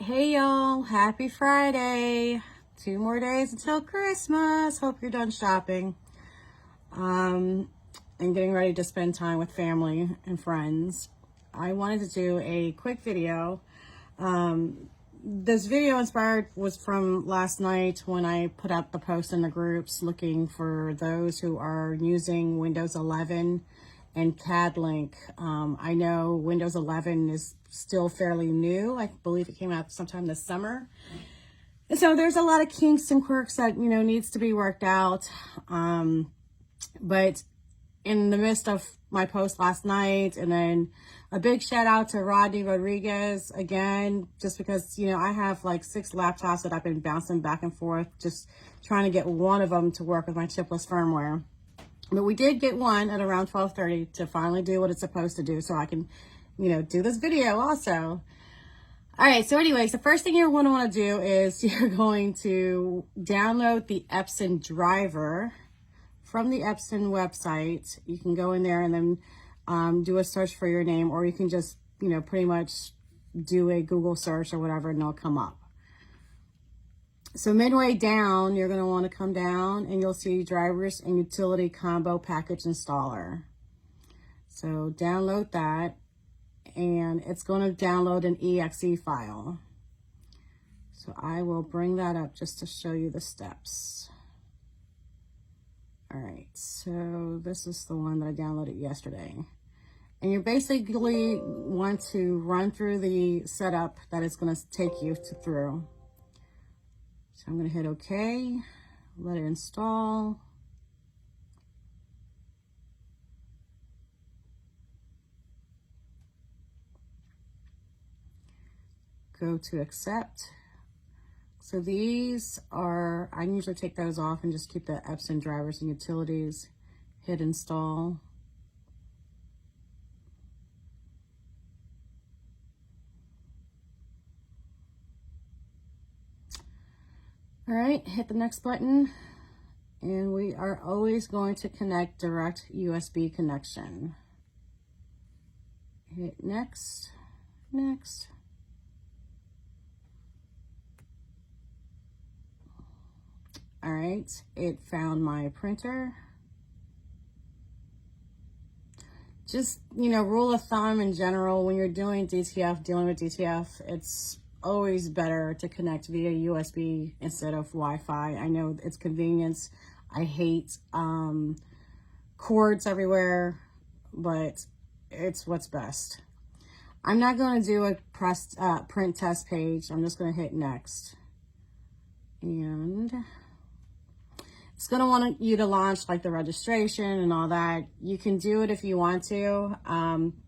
Hey y'all, happy Friday. 2 more days until Christmas. Hope you're done shopping. And getting ready to spend time with family and friends. I wanted to do a quick video. This video was from last night when I put out the post in the groups looking for those who are using Windows 11 and Cadlink. I know Windows 11 is still fairly new. I believe it came out sometime this summer. And so there's a lot of kinks and quirks that, needs to be worked out. But in the midst of my post last night, and then a big shout out to Rodney Rodriguez again, just because, I have like 6 laptops that I've been bouncing back and forth, just trying to get one of them to work with my Chipless firmware. But we did get one at around 12:30 to finally do what it's supposed to do so I can, do this video also. All right, so anyways, the first thing you're going to want to do is you're going to download the Epson driver from the Epson website. You can go in there and then do a search for your name, or you can just, pretty much do a Google search or whatever and it'll come up. So midway down, you're going to want to come down and you'll see drivers and utility combo package installer. So download that, and it's going to download an exe file. So I will bring that up just to show you the steps. All right, so this is the one that I downloaded yesterday. And you basically want to run through the setup that it's going to take you through. So I'm going to hit OK, let it install. Go to accept. So these are, I usually take those off and just keep the Epson drivers and utilities. Hit install. All right, hit the next button, and we are always going to connect direct USB connection. Hit next, next. All right, it found my printer. Just, rule of thumb in general, when you're doing DTF, dealing with DTF, it's always better to connect via USB instead of Wi-Fi. I know it's convenience. I hate cords everywhere, but it's what's best. I'm not going to do a print test page. I'm just going to hit next. And it's going to want you to launch like the registration and all that. You can do it if you want to,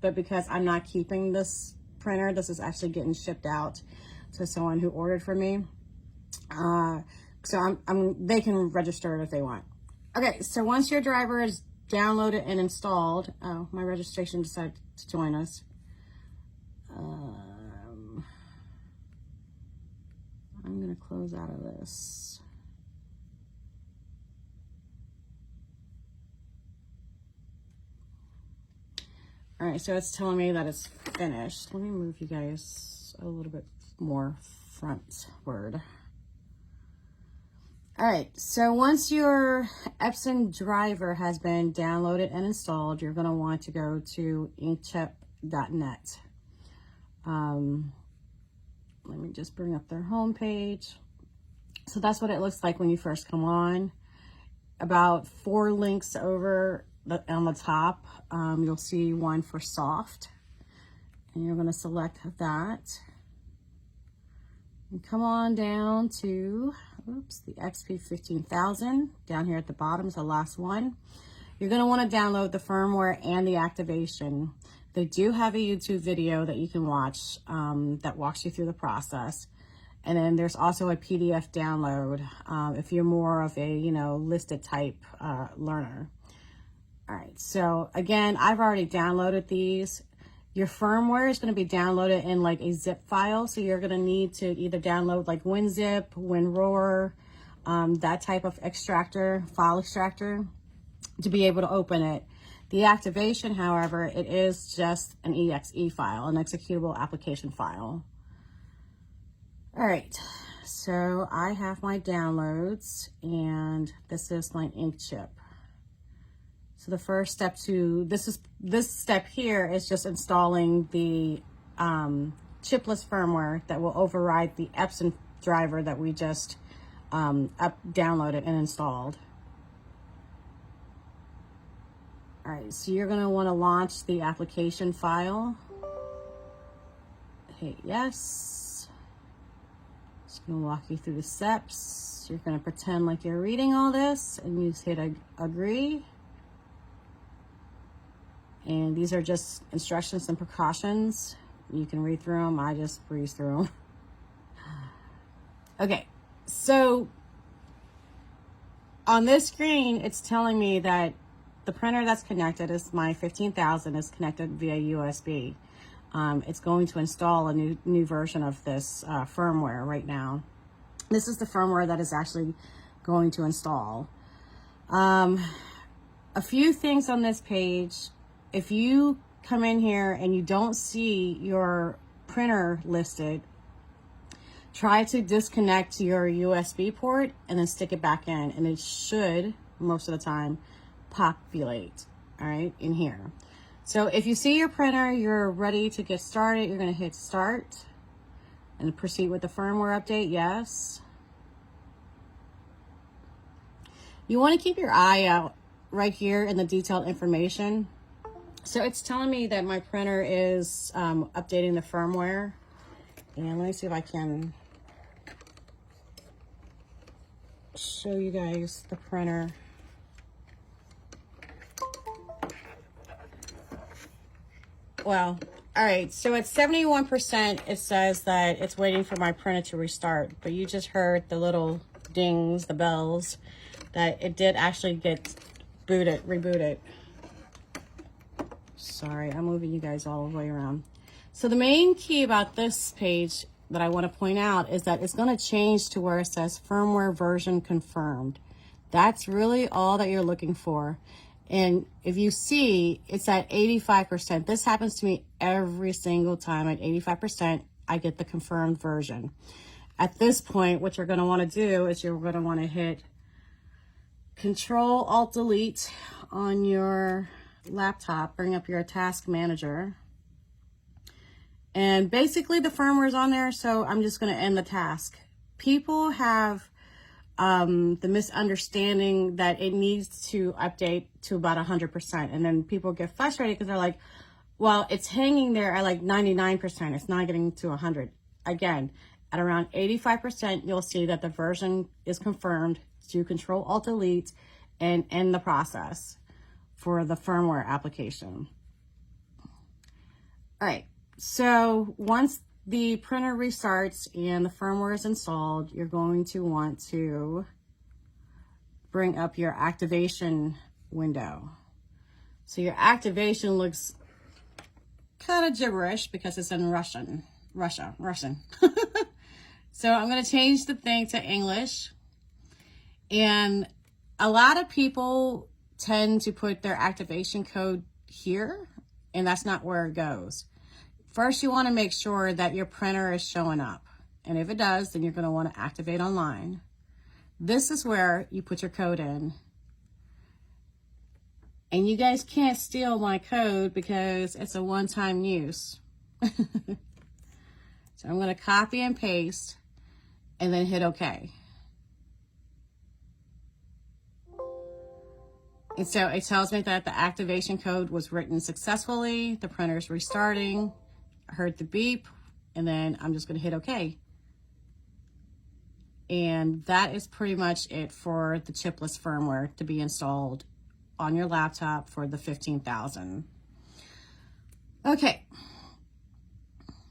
but because I'm not keeping this printer, this is actually getting shipped out to someone who ordered for me. So they can register it if they want. Okay, so once your driver is downloaded and installed, oh, my registration decided to join us. I'm gonna close out of this. All right, so it's telling me that it's finished. Let me move you guys a little bit more frontward. All right, so once your Epson driver has been downloaded and installed, you're gonna want to go to Inkchip.net. Let me just bring up their homepage. So that's what it looks like when you first come on. About 4 links over on the top, you'll see one for soft, and you're going to select that and come on down to the XP15000. Down here at the bottom is the last one. You're going to want to download the firmware and the activation. They do have a YouTube video that you can watch that walks you through the process. And then there's also a PDF download if you're more of a listed type learner. All right, so again, I've already downloaded these. Your firmware is going to be downloaded in like a zip file, so you're going to need to either download like WinZip, WinRAR, that type of file extractor to be able to open it. The activation, however, it is just an exe file, an executable application file. All right, so I have my downloads, and this is my Inkchip. So the first step this step here is just installing the chipless firmware that will override the Epson driver that we just downloaded and installed. All right, so you're going to want to launch the application file. Hit yes. Just going to walk you through the steps. You're going to pretend like you're reading all this, and you just hit agree. And these are just instructions and precautions. You can read through them. I just breeze through them. Okay, so on this screen, it's telling me that the printer that's connected is my 15000 is connected via USB. It's going to install a new version of this firmware right now. This is the firmware that is actually going to install. A few things on this page. If you come in here and you don't see your printer listed, try to disconnect your USB port and then stick it back in, and it should, most of the time, populate, all right, in here. So if you see your printer, you're ready to get started, you're going to hit start and proceed with the firmware update, yes. You want to keep your eye out right here in the detailed information. So it's telling me that my printer is updating the firmware. And let me see if I can show you guys the printer. Well, all right, so at 71%, it says that it's waiting for my printer to restart. But you just heard the little dings, the bells, that it did actually get rebooted. Sorry, I'm moving you guys all the way around. So the main key about this page that I want to point out is that it's going to change to where it says firmware version confirmed. That's really all that you're looking for. And if you see, it's at 85%. This happens to me every single time. At 85%, I get the confirmed version. At this point, what you're going to want to do is you're going to want to hit Control-Alt-Delete on your laptop, bring up your task manager, and basically the firmware is on there, so I'm just going to end the task. People have the misunderstanding that it needs to update to about 100%, and then people get frustrated because they're like, well, it's hanging there at like 99%, it's not getting to 100. Again, at around 85%, you'll see that the version is confirmed. Do Control-Alt-Delete and end the process for the firmware application. All right, so once the printer restarts and the firmware is installed, you're going to want to bring up your activation window. So your activation looks kind of gibberish because it's in Russian. So I'm going to change the thing to English. And a lot of people tend to put their activation code here, and that's not where it goes. First, you want to make sure that your printer is showing up. And if it does, then you're going to want to activate online. This is where you put your code in. And you guys can't steal my code because it's a one-time use. So I'm going to copy and paste and then hit OK. And so it tells me that the activation code was written successfully. The printer's restarting. I heard the beep, and then I'm just going to hit OK. And that is pretty much it for the chipless firmware to be installed on your laptop for the 15000. Okay.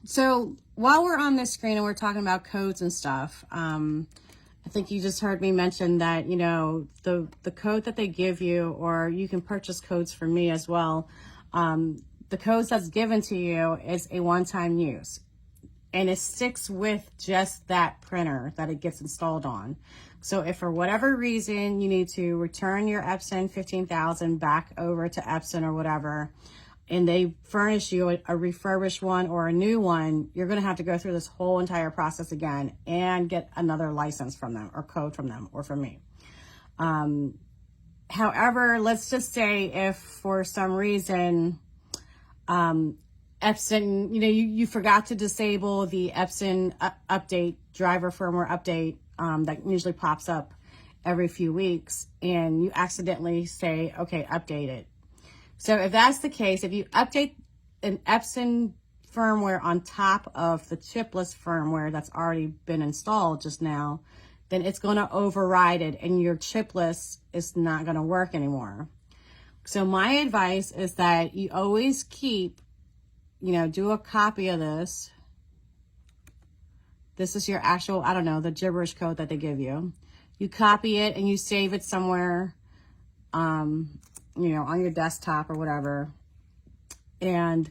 So while we're on this screen and we're talking about codes and stuff, I think you just heard me mention that, you know, the code that they give you, or you can purchase codes from me as well. The codes that's given to you is a one-time use, and it sticks with just that printer that it gets installed on. So if for whatever reason you need to return your Epson 15000 back over to Epson or whatever, and they furnish you a refurbished one or a new one, you're going to have to go through this whole entire process again and get another license from them or code from them or from me. However, let's just say if for some reason, Epson, you forgot to disable the Epson update, driver firmware update, that usually pops up every few weeks, and you accidentally say, okay, update it. So if that's the case, if you update an Epson firmware on top of the Chipless firmware that's already been installed just now, then it's going to override it and your Chipless is not going to work anymore. So my advice is that you always keep, do a copy of this. This is your actual, I don't know, the gibberish code that they give you. You copy it and you save it somewhere, on your desktop or whatever. And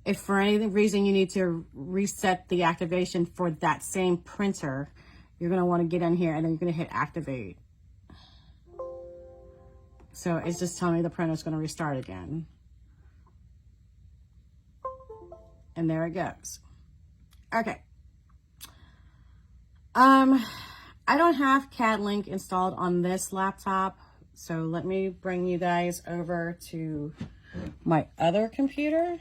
if for any reason you need to reset the activation for that same printer, you're going to want to get in here and then you're going to hit activate. So it's just telling me the printer is going to restart again. And there it goes. Okay. I don't have Cadlink installed on this laptop, so let me bring you guys over to my other computer.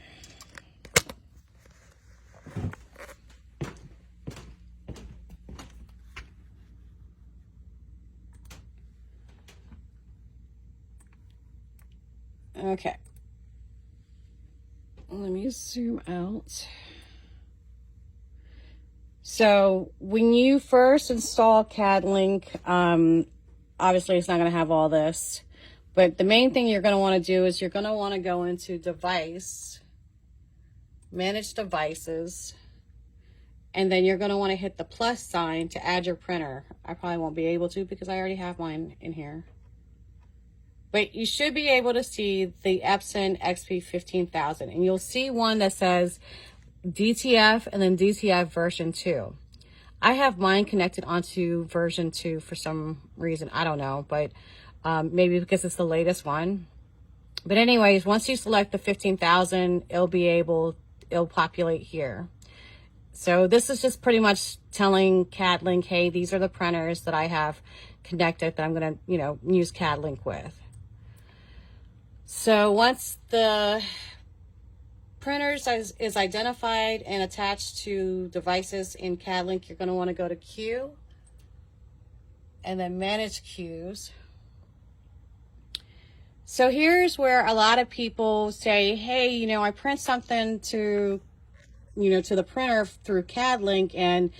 Okay. Let me zoom out. So when you first install Cadlink, obviously it's not going to have all this, but the main thing you're going to want to do is you're going to want to go into Device, Manage Devices, and then you're going to want to hit the plus sign to add your printer. I probably won't be able to because I already have mine in here. But you should be able to see the Epson XP15000, and you'll see one that says DTF and then DTF version 2. I have mine connected onto version 2 for some reason. I don't know, but maybe because it's the latest one. But anyways, once you select the 15,000, it'll populate here. So this is just pretty much telling Cadlink, hey, these are the printers that I have connected that I'm going to, use Cadlink with. So once the printers is identified and attached to devices in Cadlink, you're going to want to go to Queue and then Manage Queues. So here's where a lot of people say, hey, I print something to the printer through Cadlink and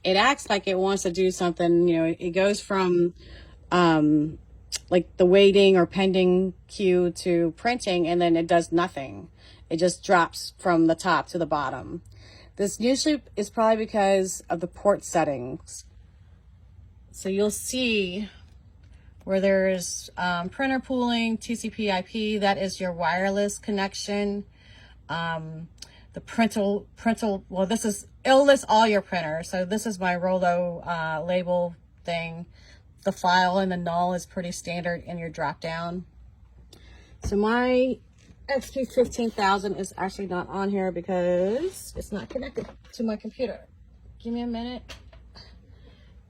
it acts like it wants to do something. It goes from like the waiting or pending queue to printing, and then it does nothing. It just drops from the top to the bottom. This usually is probably because of the port settings. So you'll see where there's printer pooling, TCP/IP, that is your wireless connection. The printer, well, it'll list all your printers. So this is my Rollo label thing. The file and the null is pretty standard in your drop down. So my XP15000 is actually not on here because it's not connected to my computer. Give me a minute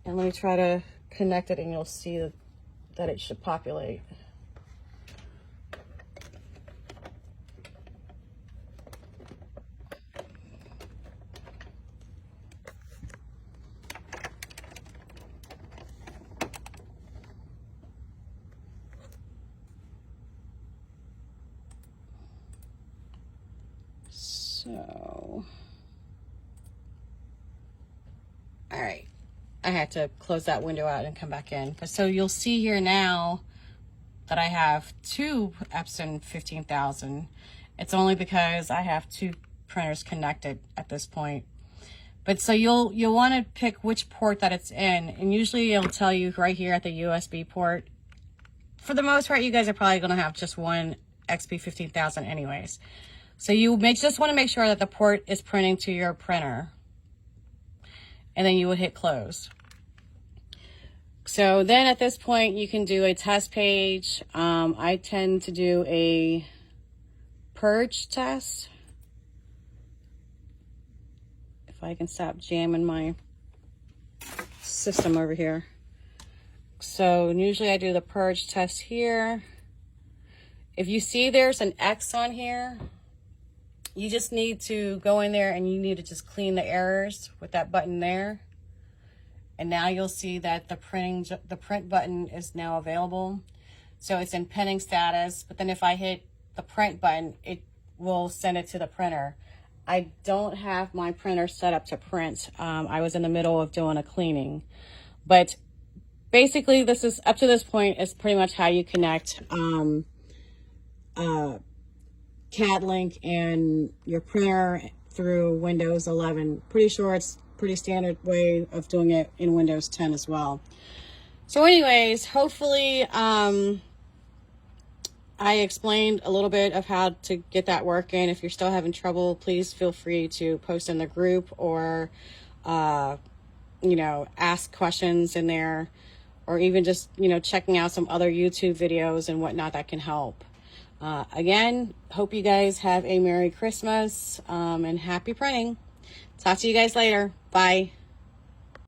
and let me try to connect it and you'll see that it should populate. So, all right, I had to close that window out and come back in. So you'll see here now that I have two Epson 15,000. It's only because I have two printers connected at this point. But so you'll want to pick which port that it's in, and usually it'll tell you right here at the USB port. For the most part, you guys are probably going to have just one XP15000 anyways. So you just want to make sure that the port is printing to your printer. And then you would hit close. So then at this point, you can do a test page. I tend to do a purge test. If I can stop jamming my system over here. So usually I do the purge test here. If you see there's an X on here, you just need to go in there and you need to just clean the errors with that button there. And now you'll see that the print button is now available. So it's in pending status, but then if I hit the print button, it will send it to the printer. I don't have my printer set up to print. I was in the middle of doing a cleaning. But basically, this is up to this point is pretty much how you connect Cadlink and your printer through Windows 11. Pretty sure it's pretty standard way of doing it in Windows 10 as well. So anyways, hopefully I explained a little bit of how to get that working. If you're still having trouble, please feel free to post in the group or, you know, ask questions in there, or even just, you know, checking out some other YouTube videos and whatnot that can help. Again, hope you guys have a Merry Christmas and happy printing. Talk to you guys later. Bye.